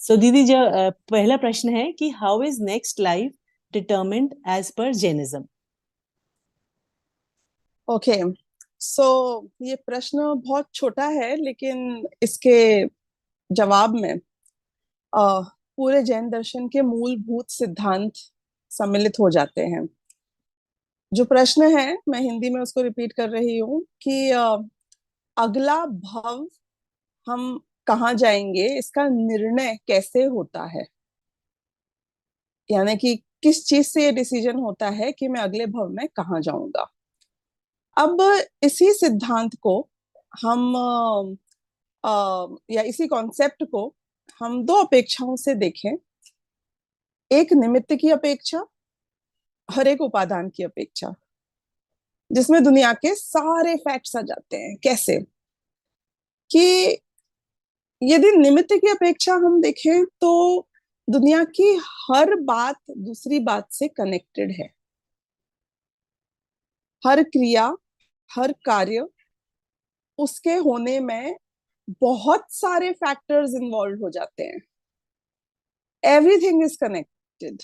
दीदी, जो पहला प्रश्न है कि how is next life determined as per Jainism. Okay. So ये प्रश्न बहुत छोटा है, लेकिन इसके जवाब में पूरे जैन दर्शन के मूलभूत सिद्धांत सम्मिलित हो जाते हैं। जो प्रश्न है, मैं हिंदी में उसको रिपीट कर रही हूँ कि अगला भव हम कहाँ जाएंगे, इसका निर्णय कैसे होता है। यानी कि किस चीज से ये डिसीजन होता है कि मैं अगले भव में कहाँ जाऊंगा। अब इसी सिद्धांत को हम या इसी कॉन्सेप्ट को हम दो अपेक्षाओं से देखें। एक निमित्त की अपेक्षा, हर एक उपादान की अपेक्षा, जिसमें दुनिया के सारे फैक्ट्स आ जाते हैं। कैसे कि यदि निमित्त की अपेक्षा हम देखें तो दुनिया की हर बात दूसरी बात से कनेक्टेड है। हर क्रिया, हर कार्य, उसके होने में बहुत सारे फैक्टर्स इन्वॉल्व हो जाते हैं। Everything is connected.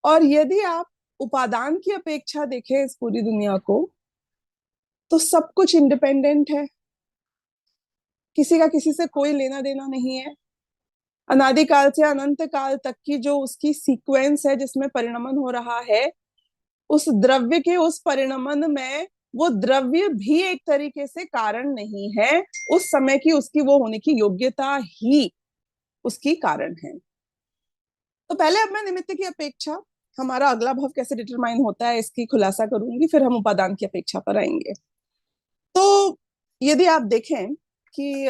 और यदि आप उपादान की अपेक्षा देखें इस पूरी दुनिया को, तो सब कुछ इंडिपेंडेंट है। किसी का किसी से कोई लेना देना नहीं है। अनादिकाल से अनंत काल तक की जो उसकी सीक्वेंस है जिसमें परिणमन हो रहा है, उस द्रव्य के उस परिणमन में वो द्रव्य भी एक तरीके से कारण नहीं है। उस समय की उसकी वो होने की योग्यता ही उसकी कारण है। तो पहले अब मैं निमित्त की अपेक्षा, हमारा अगला भव कैसे डिटरमाइन होता है, इसकी खुलासा करूंगी, फिर हम उपादान की अपेक्षा पर आएंगे। तो यदि आप देखें कि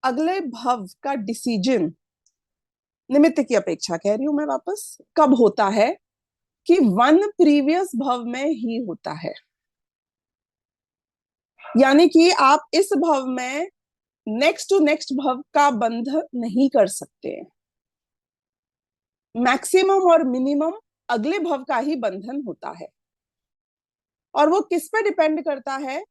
अगले भव का डिसीजन, निमित्त की अपेक्षा कह रही हूं मैं वापस, कब होता है कि वन प्रीवियस भव में ही होता है। यानी कि आप इस भव में नेक्स्ट टू नेक्स्ट भव का बंध नहीं कर सकते। मैक्सिमम और मिनिमम अगले भव का ही बंधन होता है। और वो किस पे डिपेंड करता है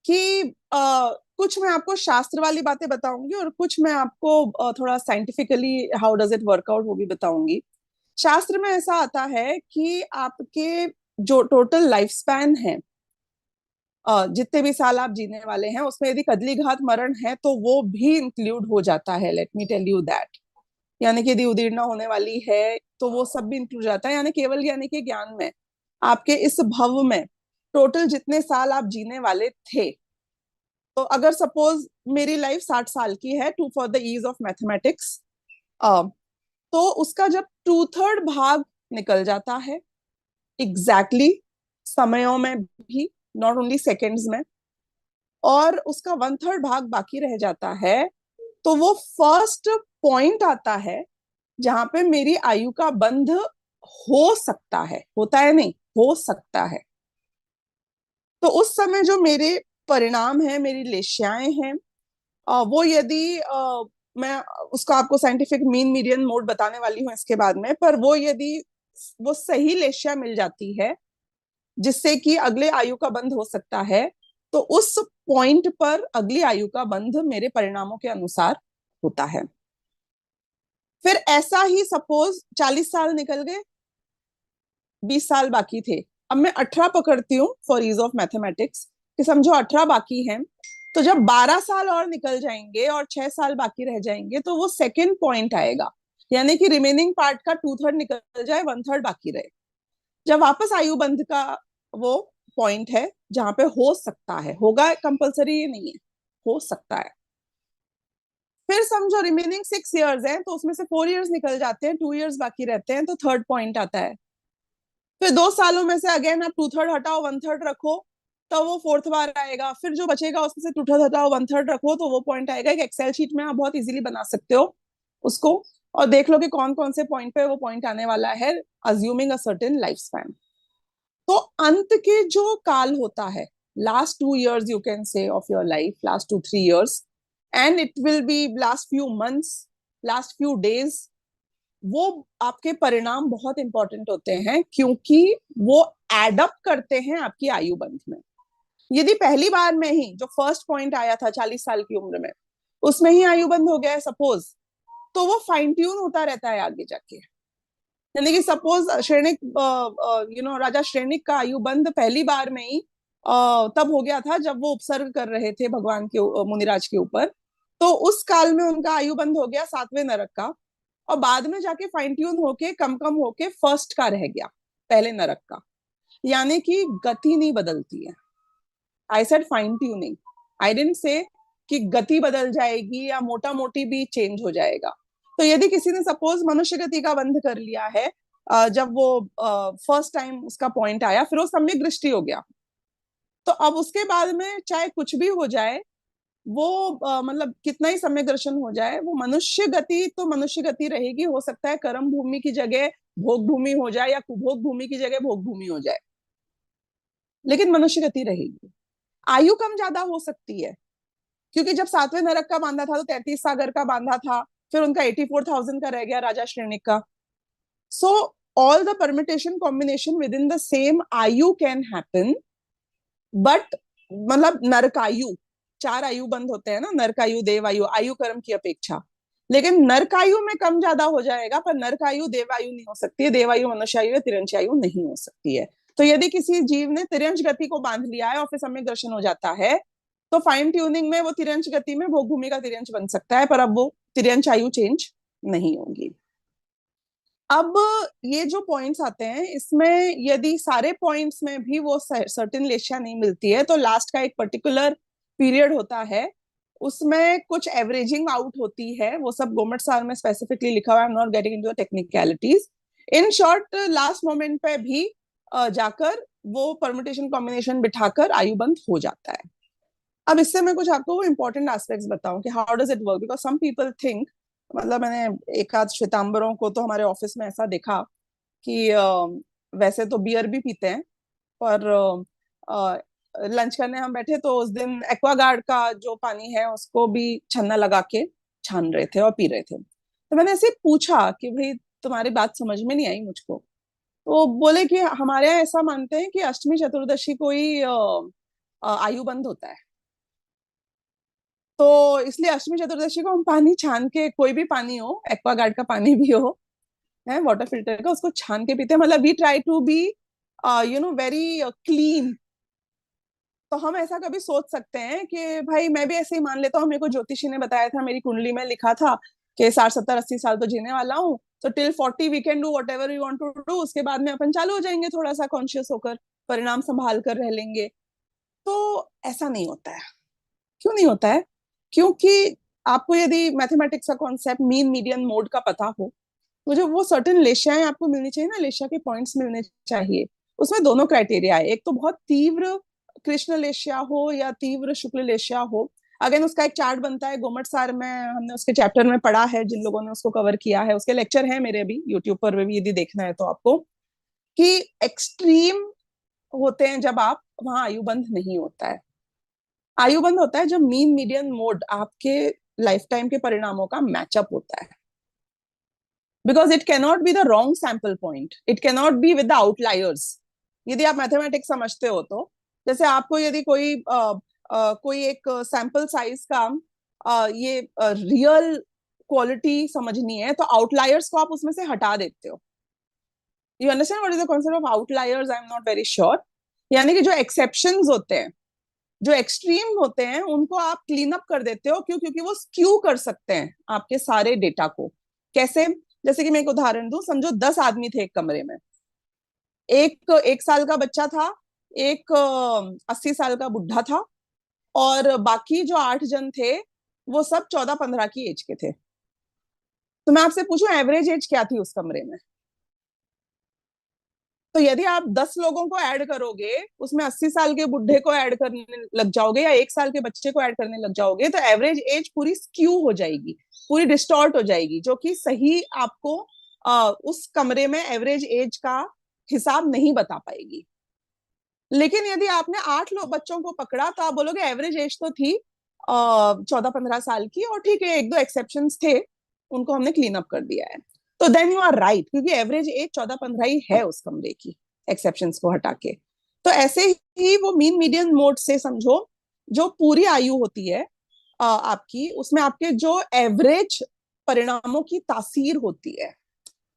कि कुछ मैं आपको शास्त्र वाली बातें बताऊंगी और कुछ मैं आपको थोड़ा scientifically how does it workout वो भी बताऊंगी। शास्त्र में ऐसा आता है कि आपके जो टोटल लाइफ स्पैन है, जितने भी साल आप जीने वाले हैं, उसमें यदि कदली घात मरण है तो वो भी इंक्लूड हो जाता है। Let me tell you that. यानी कि यदि उदीर्णा होने वाली है तो वो सब भी इंक्लूड जाता है। यानी केवल यानी कि ज्ञान में आपके इस भव में टोटल जितने साल आप जीने वाले थे, तो अगर सपोज मेरी लाइफ 60 साल की है, to for the ease of mathematics, तो उसका जब 2/3 भाग निकल जाता है, एग्जैक्टली समयों में भी, नॉट ओनली सेकेंड्स में, और उसका 1/3 भाग बाकी रह जाता है, तो वो फर्स्ट पॉइंट आता है जहां पे मेरी आयु का बंध हो सकता है। होता है नहीं, हो सकता है। तो उस समय जो मेरे परिणाम है, मेरी लेश्याएं हैं, वो यदि मैं उसका आपको साइंटिफिक मीन मीडियन मोड बताने वाली हूँ इसके बाद में, पर वो यदि वो सही लेश्या मिल जाती है जिससे कि अगले आयु का बंध हो सकता है, तो उस पॉइंट पर अगली आयु का बंध मेरे परिणामों के अनुसार होता है। फिर ऐसा ही सपोज 40 साल निकल गए, 20 साल बाकी थे। अब मैं 18 पकड़ती हूँ फॉर ईज ऑफ मैथमेटिक्स, कि समझो 18 बाकी हैं। तो जब 12 साल और निकल जाएंगे और 6 साल बाकी रह जाएंगे, तो वो सेकेंड पॉइंट आएगा। यानी कि रिमेनिंग पार्ट का 2/3 निकल जाए, 1/3 बाकी रहे। जब वापस आयु बंध का वो पॉइंट है जहां पे हो सकता है, होगा कंपलसरी ये नहीं है, हो सकता है। फिर समझो रिमेनिंग 6 इयर्स हैं, तो उसमें से 4 इयर्स निकल जाते हैं, 2 इयर्स बाकी रहते हैं, तो थर्ड पॉइंट आता है। फिर 2 सालों में से अगेन आप 2/3 हटाओ, 1/3 रखो, तो वो फोर्थ बार आएगा। फिर जो बचेगा उसमें से 2/3 हटाओ, 1/3 रखो, तो वो पॉइंट आएगा। एक एक्सेल शीट में आप बहुत इजीली बना सकते हो उसको, और देख लो कि कौन कौन से पॉइंट पे वो पॉइंट आने वाला है, assuming a certain life span. तो अंत के जो काल होता है, last 2 years you can say of your life, last 2-3 years, and it will be last few months, last few days, वो आपके परिणाम बहुत इंपॉर्टेंट होते हैं, क्योंकि वो एडअप करते हैं आपकी आयु बंध में। यदि पहली बार में ही जो फर्स्ट पॉइंट आया था 40 साल की उम्र में, उसमें ही आयु बंद हो गया है सपोज, तो वो फाइन ट्यून होता रहता है आगे जाके। यानी कि सपोज श्रेणिक राजा श्रेणिक का आयु बंद पहली बार में ही तब हो गया था जब वो उपसर्ग कर रहे थे भगवान के मुनिराज के ऊपर, तो उस काल में उनका आयु बंद हो गया 7वें नरक का, और बाद में जाके फाइन ट्यून होके कम कम होके फर्स्ट का रह गया, पहले नरक का। यानी कि गति नहीं बदलती है। I said fine tuning, I didn't say कि गति बदल जाएगी या मोटा मोटी भी चेंज हो जाएगा। तो यदि किसी ने सपोज मनुष्य गति का बंध कर लिया है, जब वो फर्स्ट टाइम उसका पॉइंट आया, फिर वो सम्यक दृष्टि हो गया, तो अब उसके बाद में चाहे कुछ भी हो जाए, वो मतलब कितना ही सम्यक दर्शन हो जाए, वो मनुष्य गति तो मनुष्य गति रहेगी। हो सकता है कर्म भूमि की जगह भोग भूमि हो जाए या कुभोग भूमि की जगह भोग भूमि हो जाए, लेकिन मनुष्य गति रहेगी। आयु कम ज्यादा हो सकती है, क्योंकि जब 7वें नरक का बांधा था तो 33 सागर का बांधा था, फिर उनका 84,000 का रह गया राजा श्रेणिक का। So all the permutation combination with in the same आयु कैन हैपन, बट मतलब नरकायु, 4 आयु बंद होते हैं ना, नरकायु देवायु आयु कर्म की अपेक्षा, लेकिन नरकायु में कम ज्यादा हो जाएगा, पर नरकायु देवायु नहीं हो सकती है, देवायु मनुष्यायु या तिरंशायु नहीं हो सकती है। तो यदि किसी जीव ने तिरंश गति को बांध लिया है और फिर सम्यक दर्शन हो जाता है, तो फाइन ट्यूनिंग में वो तिरंश गति में भोग भूमि का तिरंश बन सकता है, पर अब वो तिरंश आयु चेंज नहीं होगी। अब ये जो पॉइंट्स आते हैं, इसमें यदि सारे पॉइंट्स में भी वो सर्टेन लेशिया नहीं मिलती है, तो लास्ट का एक पर्टिकुलर पीरियड होता है, उसमें कुछ एवरेजिंग आउट होती है। वो सब गवर्नमेंट साल में स्पेसिफिकली लिखा हुआ है, I am not getting into the technicalities. In short last moment पे भी जाकर वो परम्यूटेशन कॉम्बिनेशन बिठाकर आयु बंद हो जाता है। अब इससे मैं कुछ आपको इंपॉर्टेंट एस्पेक्ट्स बताऊं कि how does it work, because some people think, मतलब मैंने एक आध श्वेतांबरों को तो हमारे ऑफिस में ऐसा देखा कि वैसे तो बियर भी पीते हैं, पर लंच करने हम बैठे तो उस दिन एक्वागार्ड का जो पानी है उसको भी छन्ना लगा के छान रहे थे और पी रहे थे। तो मैंने ऐसे पूछा कि भाई तुम्हारी बात समझ में नहीं आई मुझको। तो बोले कि हमारे यहाँ ऐसा मानते हैं कि अष्टमी चतुर्दशी को ही आयु बंद होता है, तो इसलिए अष्टमी चतुर्दशी को हम पानी छान के, कोई भी पानी हो, एक्वागार्ड का पानी भी हो, है वाटर फिल्टर का, उसको छान के पीते हैं। मतलब we try to be very clean. तो हम ऐसा कभी सोच सकते हैं कि भाई मैं भी ऐसे ही मान लेता हूँ, मेरे को ज्योतिषी ने बताया था, मेरी कुंडली में लिखा था कि 60 70 80 साल तो जीने वाला हूँ, तो till 40 we can do whatever we want to do, उसके बाद में अपन चालू हो जाएंगे थोड़ा सा कॉन्शियस होकर, परिणाम संभाल कर रह लेंगे। तो ऐसा नहीं होता है। क्यों नहीं होता है? क्योंकि आपको यदि मैथमेटिक्स का कॉन्सेप्ट मीन मीडियन मोड का पता हो, तो जो वो सर्टेन लेशियाएं आपको मिलनी चाहिए ना, लेशिया के पॉइंट्स मिलने चाहिए। उसमें दोनों क्राइटेरिया है, एक तो बहुत तीव्र कृष्ण लेशिया हो या तीव्र शुक्ल लेशिया हो। अगेन उसका एक चार्ट बनता है, गोमट सार में हमने उसके चैप्टर में पढ़ा है, जिन लोगों ने उसको कवर किया है उसके लेक्चर है मेरे भी यूट्यूब पर भी, यदि देखना है तो आपको, कि एक्सट्रीम होते हैं जब आप वहां आयु बंद नहीं होता है। आयु बंद होता है जब मीन मीडियन मोड आपके लाइफ टाइम के परिणामों का मैचअप होता है, because it cannot be the wrong sample point, it cannot be with the outliers. यदि आप मैथमेटिक्स समझते हो तो, जैसे आपको यदि कोई एक सैंपल साइज का ये रियल क्वालिटी समझनी है, तो आउटलायर्स को आप उसमें से हटा देते हो। You understand what is the concept of outliers? I am not very sure. यानी कि जो एक्सेप्शंस होते हैं, जो एक्सट्रीम होते हैं, उनको आप क्लीन अप कर देते हो। क्यों? क्योंकि वो स्क्यू कर सकते हैं आपके सारे डेटा को। कैसे? जैसे कि मैं एक उदाहरण दूं, समझो 10 आदमी थे एक कमरे में, एक साल का बच्चा था, एक 80 साल का बुढ़ा था, और बाकी जो 8 जन थे वो सब 14 15 की एज के थे। तो मैं आपसे पूछूं एवरेज एज क्या थी उस कमरे में? तो यदि आप 10 लोगों को ऐड करोगे, उसमें 80 साल के बुढ़े को ऐड करने लग जाओगे या 1 साल के बच्चे को ऐड करने लग जाओगे, तो एवरेज एज पूरी स्क्यू हो जाएगी, पूरी डिस्टॉर्ट हो जाएगी, जो कि सही आपको उस कमरे में एवरेज एज का हिसाब नहीं बता पाएगी। लेकिन यदि आपने 8 बच्चों को पकड़ा, तो आप बोलोगे एवरेज एज तो थी 14 15 साल की, और ठीक है एक दो एक्सेप्शंस थे, उनको हमने क्लीन अप कर दिया है। तो देन यू आर राइट, क्योंकि एवरेज एज 14 15 ही है उस कमरे की, एक्सेप्शंस को हटा के। तो ऐसे ही वो मीन मीडियन मोड से समझो, जो पूरी आयु होती है आपकी उसमें आपके जो एवरेज परिणामों की तासीर होती है,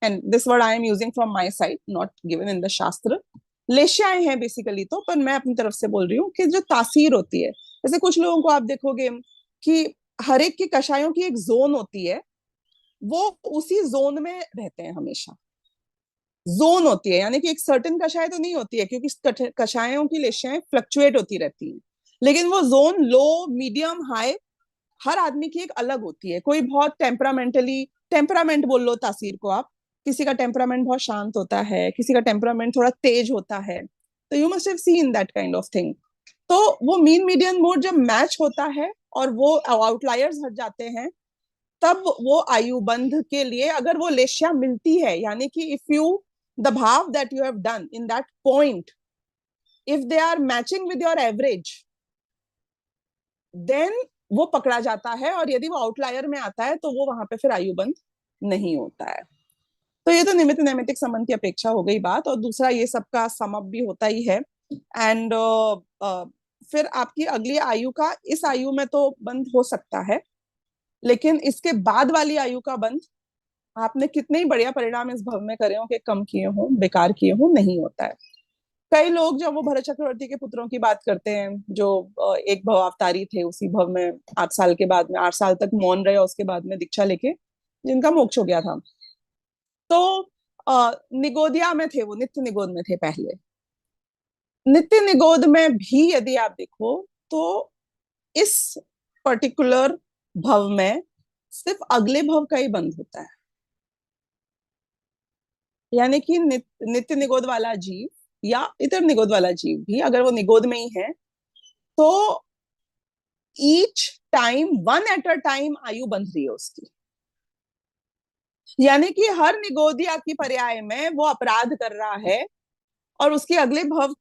and this word I am using from my side, not given in the शास्त्र, लेश्याएं हैं बेसिकली, तो पर मैं अपनी तरफ से बोल रही हूँ कि जो तासीर होती है, जैसे कुछ लोगों को आप देखोगे कि हर एक की कषायों की एक जोन होती है, वो उसी जोन में रहते हैं हमेशा। जोन होती है यानी कि एक सर्टेन कषाय तो नहीं होती है, क्योंकि कषायों की लेशियाएं फ्लक्चुएट होती रहती हैं, लेकिन वो जोन लो मीडियम हाई हर आदमी की एक अलग होती है। कोई बहुत टेम्परामेंटली, टेम्परामेंट बोल लो तासीर को आप, किसी का टेम्परामेंट बहुत शांत होता है, किसी का टेम्परामेंट थोड़ा तेज होता है, तो you must have seen that kind of thing. तो वो मीन मीडियन मोड जब मैच होता है और वो आउटलायर्स हट जाते हैं, तब वो आयुबंध के लिए अगर वो लेशिया मिलती है, यानी कि इफ यू द भाव that you have done in that point, if they are matching with your average, then वो पकड़ा जाता है, और यदि वो आउटलायर में आता है तो वो वहां पे फिर आयुबंध नहीं होता है। तो ये तो निमित्त नैमित्तिक संबंध की अपेक्षा हो गई बात, और दूसरा ये सबका समअप भी होता ही है। एंड फिर आपकी अगली आयु का, इस आयु में तो बंद हो सकता है, लेकिन इसके बाद वाली आयु का बंद, आपने कितने ही बढ़िया परिणाम इस भव में करे हो कि कम किए हो, बेकार किए हो, नहीं होता है। कई लोग जब वो भरत चक्रवर्ती के पुत्रों की बात करते हैं, जो एक भव अवतारी थे, उसी भव में 8 साल के बाद में, 8 साल तक मौन रहे और उसके बाद में दीक्षा लेके जिनका मोक्ष हो गया था, तो निगोदिया में थे, वो नित्य निगोद में थे पहले। नित्य निगोद में भी यदि आप देखो तो इस पर्टिकुलर भव में सिर्फ अगले भव का ही बंध होता है, यानी कि नित्य निगोद वाला जीव या इतर निगोद वाला जीव भी अगर वो निगोद में ही है, तो each time one at a time आयु बंध रही है उसकी, यानी कि हर निगोदिया की पर्याय में वो अपराध कर रहा है और उसके अगले भव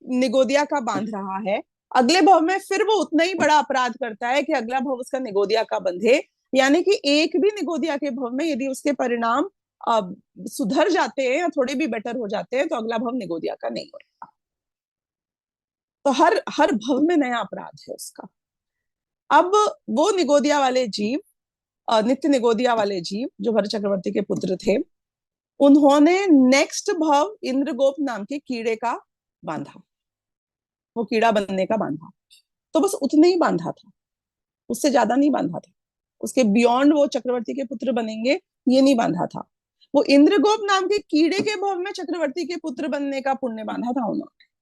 निगोदिया का बांध रहा है, अगले भव में फिर वो उतना ही बड़ा अपराध करता है कि अगला भव उसका निगोदिया का बंधे। यानी कि एक भी निगोदिया के भव में यदि उसके परिणाम सुधर जाते हैं या थोड़े भी बेटर हो जाते हैं, तो अगला भव निगोदिया का नहीं होता। तो हर हर भव में नया अपराध है उसका। अब वो निगोदिया वाले जीव, नित्य निगोदिया वाले जीव जो भरत चक्रवर्ती के पुत्र थे, उन्होंने नेक्स्ट भव इंद्रगोप नाम के कीड़े का बांधा, वो कीड़ा बनने का बांधा। तो बस उतने ही बांधा था, उससे ज्यादा नहीं बांधा था, उसके बियॉन्ड वो चक्रवर्ती के पुत्र बनेंगे ये नहीं बांधा था। वो इंद्रगोप नाम के कीड़े के भव में चक्रवर्ती के पुत्र बनने का पुण्य बांधा था उन्होंने।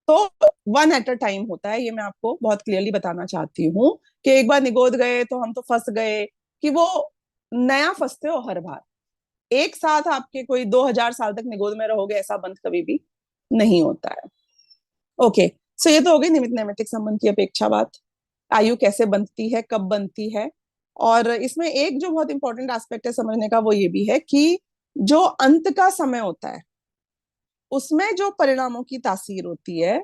तो वन एट अ टाइम होता है, ये मैं आपको बहुत क्लियरली बताना चाहती हूँ कि एक बार निगोद गए तो हम तो फंस गए, कि वो नया फंसते हो हर बार। एक साथ आपके कोई 2000 साल तक निगोद में रहोगे ऐसा बंध कभी भी नहीं होता है। ओके, सो ये तो हो गई निमित्त नैमित्तिक संबंध की अपेक्षा बात, आयु कैसे बनती है, कब बनती है। और इसमें एक जो बहुत इंपॉर्टेंट एस्पेक्ट है समझने का, वो ये भी है कि जो अंत का समय होता है उसमें जो परिणामों की तासीर होती है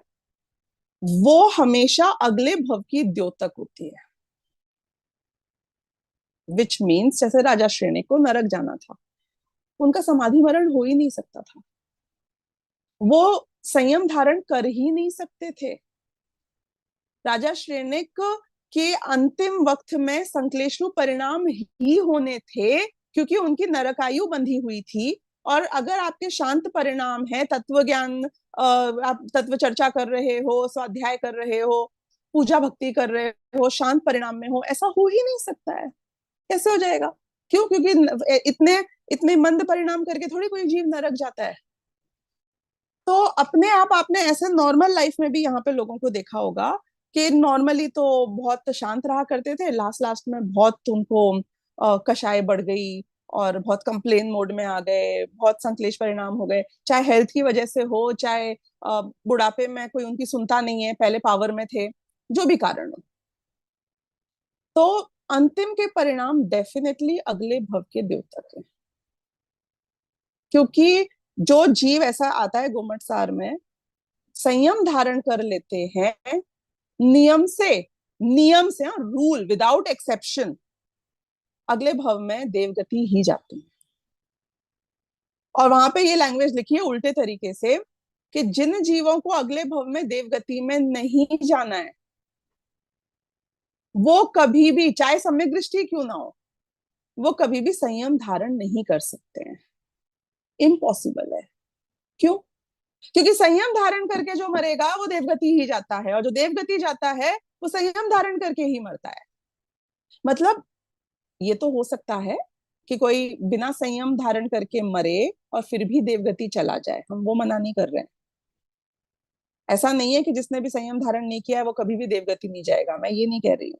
वो हमेशा अगले भव की द्योतक होती है। विच मीन्स जैसे राजा श्रेणिक को नरक जाना था, उनका समाधि मरण हो ही नहीं सकता था, वो संयम धारण कर ही नहीं सकते थे। राजा श्रेणिक के अंतिम वक्त में संश्लेषु परिणाम ही होने थे, क्योंकि उनकी नरकायु बंधी हुई थी। और अगर आपके शांत परिणाम है, तत्व ज्ञान, आप तत्व चर्चा कर रहे हो, स्वाध्याय कर रहे हो, पूजा भक्ति कर रहे हो, शांत परिणाम में हो, ऐसा हो ही नहीं सकता है। कैसे हो जाएगा? क्यों? क्योंकि इतने इतने मंद परिणाम करके थोड़ी कोई जीव नरक जाता है। तो अपने आप आपने ऐसे नॉर्मल लाइफ में भी यहाँ पे लोगों को देखा होगा कि नॉर्मली तो बहुत शांत रहा करते थे, लास्ट लास्ट में बहुत उनको कषाय बढ़ गई और बहुत कंप्लेन मोड में आ गए, बहुत संश्लेष परिणाम हो गए, चाहे हेल्थ की वजह से हो, चाहे बुढ़ापे में कोई उनकी सुनता नहीं है, पहले पावर में थे, जो भी कारण हो। तो अंतिम के परिणाम डेफिनेटली अगले भव के द्योतक है, क्योंकि जो जीव ऐसा आता है गोमट सार में, संयम धारण कर लेते हैं, नियम से रूल विदाउट एक्सेप्शन, अगले भव में देवगति ही जाते हैं। और वहां पे ये लैंग्वेज लिखी है उल्टे तरीके से कि जिन जीवों को अगले भव में देवगति में नहीं जाना है, वो कभी भी, चाहे सम्यक दृष्टि क्यों ना हो, वो कभी भी संयम धारण नहीं कर सकते हैं। इम्पॉसिबल है। क्यों? क्योंकि संयम धारण करके जो मरेगा वो देवगति ही जाता है, और जो देवगति जाता है वो संयम धारण करके ही मरता है। मतलब ये तो हो सकता है कि कोई बिना संयम धारण करके मरे और फिर भी देवगति चला जाए, हम वो मना नहीं कर रहे हैं। ऐसा नहीं है कि जिसने भी संयम धारण नहीं किया है वो कभी भी देवगति नहीं जाएगा, मैं ये नहीं कह रही हूँ।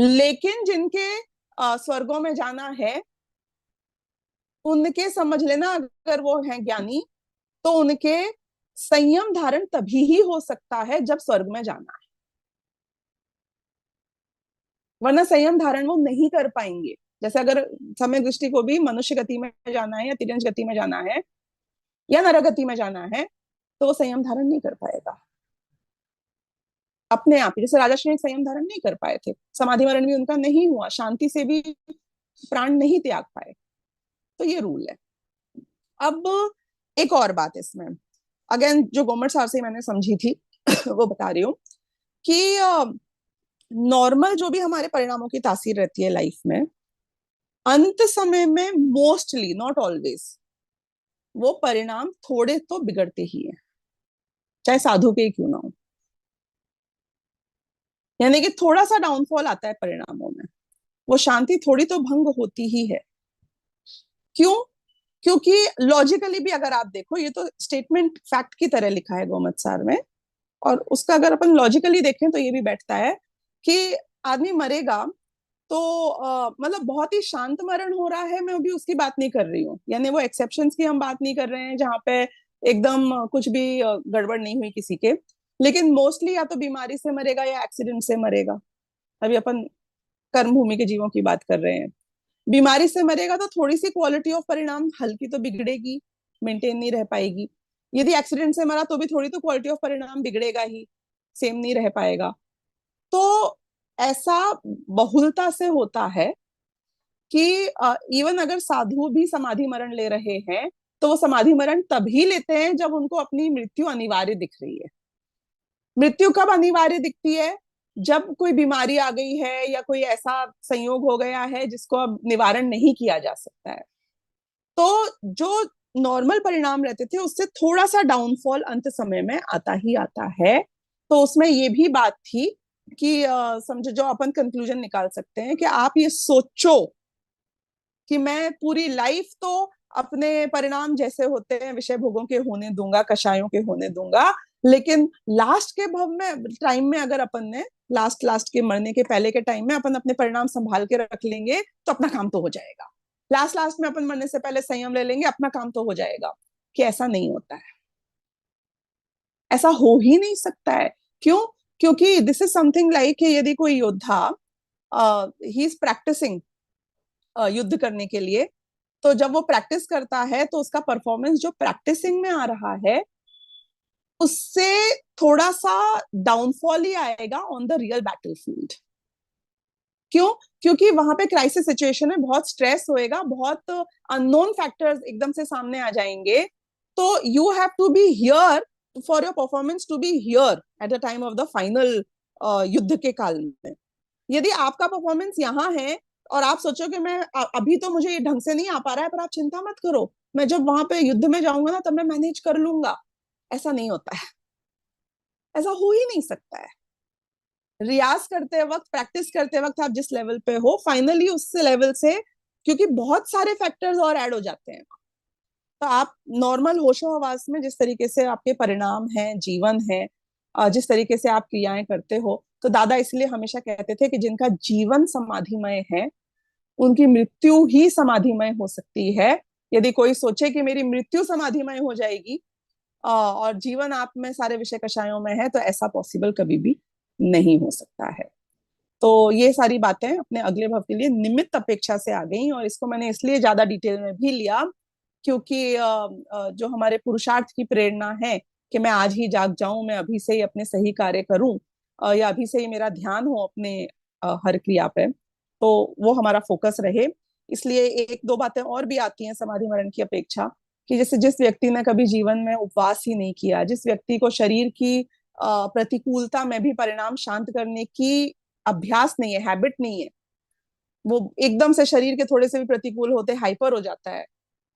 लेकिन जिनके स्वर्गों में जाना है, उनके समझ लेना, अगर वो हैं ज्ञानी, तो उनके संयम धारण तभी ही हो सकता है जब स्वर्ग में जाना है, वरना संयम धारण वो नहीं कर पाएंगे। जैसे अगर समय दृष्टि को भी मनुष्य गति में जाना है या तिरंज गति में जाना है या नरगति में जाना है, तो वो संयम धारण नहीं कर पाएगा अपने आप ही। जैसे राजा श्री संयम धारण नहीं कर पाए थे, समाधि मरण भी उनका नहीं हुआ, शांति से भी प्राण नहीं त्याग पाए। तो ये रूल है। अब एक और बात इसमें, अगेन जो गोमट साहब से मैंने समझी थी वो बता रही हूँ कि नॉर्मल जो भी हमारे परिणामों की तासीर रहती है लाइफ में, अंत समय में मोस्टली, नॉट ऑलवेज, वो परिणाम थोड़े तो बिगड़ते ही हैं, चाहे साधु के ही क्यों ना हो। यानी कि थोड़ा सा डाउनफॉल आता है परिणामों में, वो शांति थोड़ी तो भंग होती ही है। क्यों? क्योंकि लॉजिकली भी अगर आप देखो, ये तो स्टेटमेंट फैक्ट की तरह लिखा है गोमत सार में, और उसका अगर अपन लॉजिकली देखें तो ये भी बैठता है कि आदमी मरेगा तो मतलब बहुत ही शांत मरण हो रहा है, मैं अभी उसकी बात नहीं कर रही हूँ, यानी वो एक्सेप्शंस की हम बात नहीं कर रहे हैं जहाँ पे एकदम कुछ भी गड़बड़ नहीं हुई किसी के, लेकिन मोस्टली या तो बीमारी से मरेगा या एक्सीडेंट से मरेगा। अभी अपन कर्म भूमि के जीवों की बात कर रहे हैं। बीमारी से मरेगा तो थोड़ी सी क्वालिटी ऑफ परिणाम हल्की तो बिगड़ेगी, मेंटेन नहीं रह पाएगी। यदि एक्सीडेंट से मरा तो भी थोड़ी तो क्वालिटी ऑफ परिणाम बिगड़ेगा ही, सेम नहीं रह पाएगा। तो ऐसा बहुलता से होता है कि इवन अगर साधु भी समाधि मरण ले रहे हैं, तो वो समाधि मरण तभी लेते हैं जब उनको अपनी मृत्यु अनिवार्य दिख रही है। मृत्यु कब अनिवार्य दिखती है? जब कोई बीमारी आ गई है या कोई ऐसा संयोग हो गया है जिसको अब निवारण नहीं किया जा सकता है। तो जो नॉर्मल परिणाम रहते थे उससे थोड़ा सा डाउनफॉल अंत समय में आता ही आता है। तो उसमें ये भी बात थी कि समझो, जो अपन कंक्लूजन निकाल सकते हैं कि आप ये सोचो कि मैं पूरी लाइफ तो अपने परिणाम जैसे होते हैं विषय भोगों के होने दूंगा, कषायों के होने दूंगा, लेकिन लास्ट के भव में, टाइम में, अगर अपन ने लास्ट लास्ट के मरने के पहले के टाइम में अपन अपने परिणाम संभाल के रख लेंगे तो अपना काम तो हो जाएगा। लास्ट लास्ट में अपन मरने से पहले संयम ले लेंगे, अपना काम तो हो जाएगा। कि ऐसा नहीं होता है, ऐसा हो ही नहीं सकता है। क्यों? क्योंकि दिस इज समथिंग लाइक, यदि कोई योद्धा ही इज प्रैक्टिसिंग युद्ध करने के लिए, तो जब वो प्रैक्टिस करता है तो उसका परफॉर्मेंस जो प्रैक्टिसिंग में आ रहा है उससे थोड़ा सा डाउनफॉल ही आएगा ऑन द रियल बैटलफील्ड। क्यों? क्योंकि वहां पे क्राइसिस सिचुएशन है, बहुत स्ट्रेस होएगा, बहुत अननोन फैक्टर्स एकदम से सामने आ जाएंगे। तो you have to be here for your performance to be here at the time of the final युद्ध के काल में। यदि आपका परफॉर्मेंस यहाँ है और आप सोचो कि मैं अभी तो मुझे ये ढंग से नहीं आ पा रहा है, पर आप चिंता मत करो, मैं जब वहां पे युद्ध में जाऊंगा ना तब मैं मैनेज कर लूंगा, ऐसा नहीं होता है। ऐसा हो ही नहीं सकता है। रियाज करते वक्त, प्रैक्टिस करते वक्त आप जिस लेवल पे हो, फाइनली उस लेवल से, क्योंकि बहुत सारे फैक्टर्स और ऐड हो जाते हैं, तो आप नॉर्मल होशो हवास में जिस तरीके से आपके परिणाम हैं, जीवन है, जिस तरीके से आप क्रियाएं करते हो, तो दादा इसलिए हमेशा कहते थे कि जिनका जीवन समाधिमय है उनकी मृत्यु ही समाधिमय हो सकती है। यदि कोई सोचे कि मेरी मृत्यु समाधिमय हो जाएगी और जीवन आप में सारे विषय कषायों में है, तो ऐसा पॉसिबल कभी भी नहीं हो सकता है। तो ये सारी बातें अपने अगले भव के लिए निमित्त अपेक्षा से आ गई, और इसको मैंने इसलिए ज्यादा डिटेल में भी लिया क्योंकि जो हमारे पुरुषार्थ की प्रेरणा है कि मैं आज ही जाग जाऊं, मैं अभी से ही अपने सही कार्य करूं, या अभी से ही मेरा ध्यान हो अपने हर क्रिया पे, तो वो हमारा फोकस रहे। इसलिए एक दो बातें और भी आती हैं समाधि मरण की अपेक्षा, कि जैसे जिस व्यक्ति ने कभी जीवन में उपवास ही नहीं किया, जिस व्यक्ति को शरीर की प्रतिकूलता में भी परिणाम शांत करने की अभ्यास नहीं है, हैबिट नहीं है, वो एकदम से शरीर के थोड़े से भी प्रतिकूल होते हाइपर हो जाता है,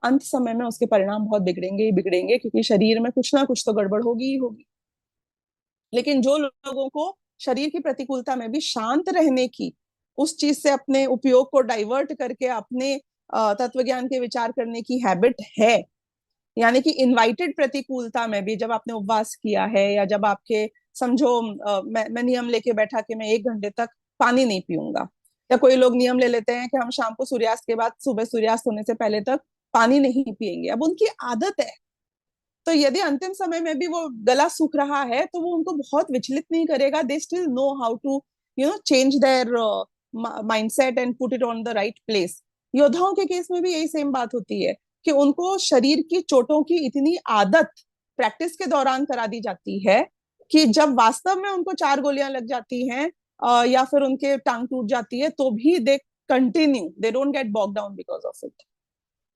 अंत समय में उसके परिणाम बहुत बिगड़ेंगे ही बिगड़ेंगे, क्योंकि शरीर में कुछ ना कुछ तो गड़बड़ होगी ही होगी। लेकिन जो लोगों को शरीर की प्रतिकूलता में भी शांत रहने की, उस चीज से अपने उपयोग को डाइवर्ट करके अपने तत्व ज्ञान के विचार करने की हैबिट है, यानी कि इनवाइटेड प्रतिकूलता में भी, जब आपने उपवास किया है या जब आपके समझो मैं नियम लेके बैठा कि मैं 1 घंटे तक पानी नहीं पीऊंगा, या कोई लोग नियम ले लेते हैं कि हम शाम को सूर्यास्त के बाद सुबह सूर्यास्त होने से पहले तक पानी नहीं पिएंगे, अब उनकी आदत है। तो यदि अंतिम समय में भी वो गला सूख रहा है तो वो उनको बहुत विचलित नहीं करेगा, they still know how to change their mindset and put it on the right place. योद्धाओं के केस में भी यही सेम बात होती है कि उनको शरीर की चोटों की इतनी आदत प्रैक्टिस के दौरान करा दी जाती है कि जब वास्तव में उनको 4 गोलियां लग जाती हैं या फिर उनके टांग टूट जाती है, तो भी they continue, they don't get bog down because of it.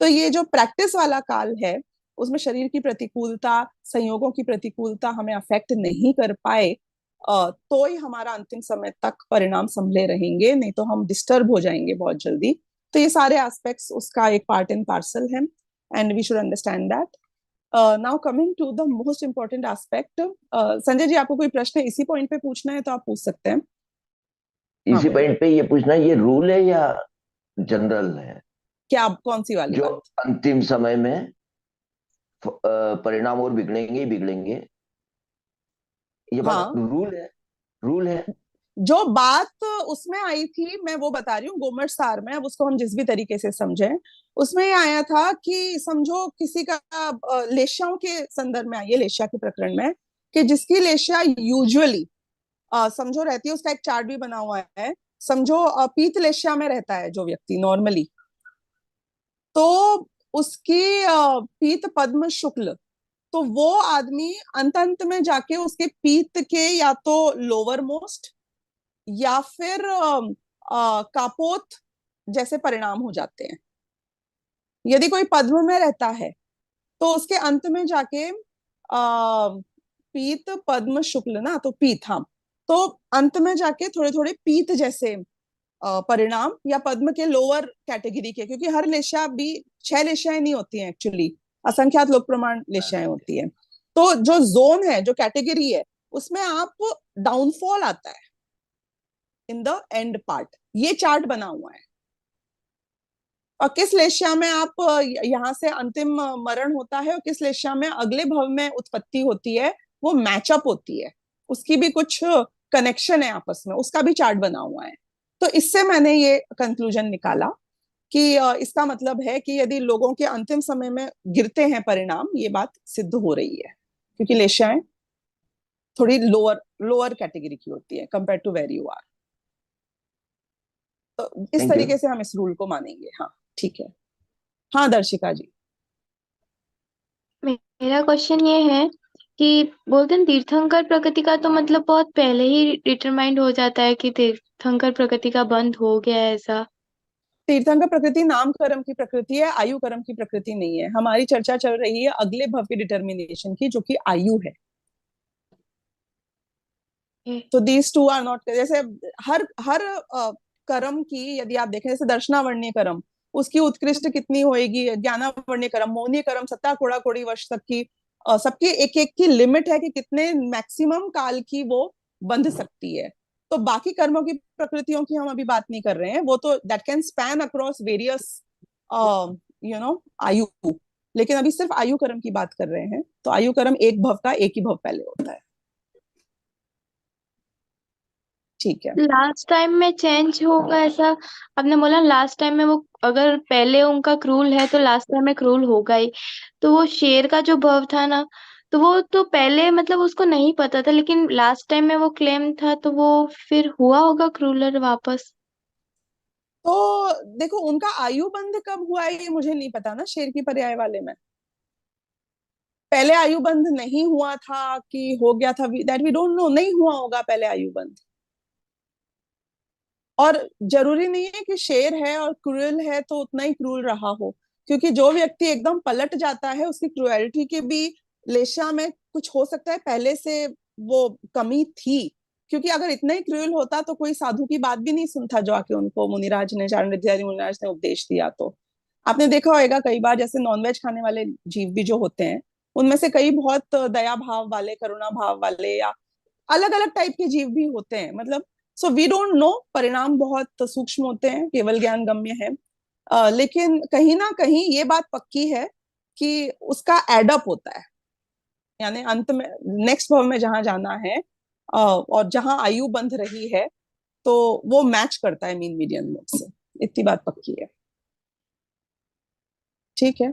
तो ये जो प्रैक्टिस वाला काल है, उसमें शरीर की प्रतिकूलता, संयोगों की प्रतिकूलता हमें अफेक्ट नहीं कर पाए तो ही हमारा अंतिम समय तक परिणाम संभले रहेंगे, नहीं तो हम डिस्टर्ब हो जाएंगे बहुत जल्दी। तो ये सारे एस्पेक्ट्स उसका एक पार्ट एंड पार्सल है, and we should understand that. Now coming to the most important aspect, Sanjay ji आपको कोई प्रश्न इसी पॉइंट पे पूछना है तो आप पूछ सकते हैं। हाँ इसी बोलिए। पॉइंट पे ये पूछना, ये रूल है या जनरल है? क्या, कौन सी वाली जो बात? अंतिम समय में परिणाम और बिगड़ेंगे ही बिगड़ेंगे, ये बात हाँ, रूल है? रूल है। जो बात उसमें आई थी मैं वो बता रही हूँ, गोमर सार में, अब उसको हम जिस भी तरीके से समझें, उसमें ये आया था कि समझो किसी का लेश्याओं के संदर्भ में आई है, लेश्या के प्रकरण में, कि जिसकी लेश्या यूजुअली समझो रहती है, उसका एक चार्ट भी बना हुआ है, समझो पीत लेश्या में रहता है जो व्यक्ति नॉर्मली, तो उसकी पीत पद्म शुक्ल, तो वो आदमी अंत अंत में जाके उसके पीत के या तो लोअर मोस्ट या फिर कापोत जैसे परिणाम हो जाते हैं। यदि कोई पद्म में रहता है तो उसके अंत में जाके पीत पद्म शुक्ल ना, तो पीत, हाँ, तो अंत में जाके थोड़े थोड़े पीत जैसे परिणाम, या पद्म के लोअर कैटेगरी के, क्योंकि हर लेशा भी 6 लेशाएं नहीं होती हैं एक्चुअली, असंख्यात लोक प्रमाण लेशाएं होती हैं। तो जो जोन है, जो कैटेगरी है, उसमें आप डाउनफॉल आता है इन द एंड पार्ट, ये चार्ट बना हुआ है। और किस लेश्या में आप यहाँ से अंतिम मरण होता है और किस लेश्या में अगले भव में उत्पत्ति होती है, वो मैचअप होती है, उसकी भी कुछ कनेक्शन है आपस में, उसका भी चार्ट बना हुआ है। तो इससे मैंने ये कंक्लूजन निकाला कि इसका मतलब है कि यदि लोगों के अंतिम समय में गिरते हैं परिणाम, ये बात सिद्ध हो रही है, क्योंकि लेश्याएं थोड़ी लोअर लोअर कैटेगरी की होती है compare to where you are. तो इस थैंक यू। तरीके से हम इस रूल को मानेंगे। हाँ ठीक है। हाँ दर्शिका जी। मेरा क्वेश्चन ये है कि बोलते हैं तीर्थंकर प्रकृति का तो मतलब बहुत पहले ही डिटरमाइंड हो जाता है कि तीर्थंकर प्रकृति का बंद हो गया है ऐसा। तीर्थंकर प्रकृति नाम कर्म की प्रकृति है, आयु कर्म की प्रकृति नहीं है। हमारी चर्चा चल रही है अगले भव की डिटर्मिनेशन की, जो कि आयु है। तो दीज टू आर नॉट, जैसे हर हर कर्म की यदि आप देखें, जैसे दर्शनावर्ण्य कर्म, उसकी उत्कृष्ट कितनी होएगी, ज्ञानावर्ण्य कर्म, मौनी कर्म, सत्ता कोड़ा कोड़ी वर्ष तक की, सबकी एक एक की लिमिट है कि कितने मैक्सिमम काल की वो बंध सकती है। तो बाकी कर्मों की प्रकृतियों की हम अभी बात नहीं कर रहे हैं, वो तो that can span across various आयु, लेकिन अभी सिर्फ आयु कर्म की बात कर रहे हैं। तो आयु कर्म एक भव का एक ही भव पहले होता है। ठीक है। लास्ट टाइम में चेंज होगा ऐसा आपने बोला, लास्ट टाइम में वो अगर पहले उनका क्रूल है तो लास्ट टाइम में क्रूल होगा ही। तो वो शेर का जो भव था ना, तो वो तो पहले मतलब उसको नहीं पता था, लेकिन लास्ट टाइम में वो क्लेम था, तो वो फिर हुआ होगा क्रूलर वापस। तो देखो, उनका आयु बंध कब हुआ है ये मुझे नहीं पता ना, शेर की पर्याय वाले में पहले आयु बंध नहीं हुआ था कि हो गया था, दैट वी डोंट नो, नहीं हुआ होगा पहले आयु बंध। और जरूरी नहीं है कि शेर है और क्रूएल है तो उतना ही क्रूल रहा हो, क्योंकि जो व्यक्ति एकदम पलट जाता है उसकी क्रूएलिटी के भी लेशा में कुछ हो सकता है पहले से वो कमी थी, क्योंकि अगर इतना ही क्रूएल होता तो कोई साधु की बात भी नहीं सुनता, जो आके उनको मुनिराज ने, चाणक्य मुनिराज ने उपदेश दिया। तो आपने देखा होगा कई बार, जैसे नॉनवेज खाने वाले जीव भी जो होते हैं, उनमें से कई बहुत दया भाव वाले, करुणा भाव वाले, या अलग अलग टाइप के जीव भी होते हैं। मतलब सो वी डोंट नो, परिणाम बहुत सूक्ष्म होते हैं, केवल ज्ञान गम्य है। लेकिन कहीं ना कहीं ये बात पक्की है कि उसका एडअप होता है, यानी अंत में नेक्स्ट भव में जहां जाना है और जहां आयु बंध रही है, तो वो मैच करता है मीन मीडियन मोड से। इतनी बात पक्की है। ठीक है।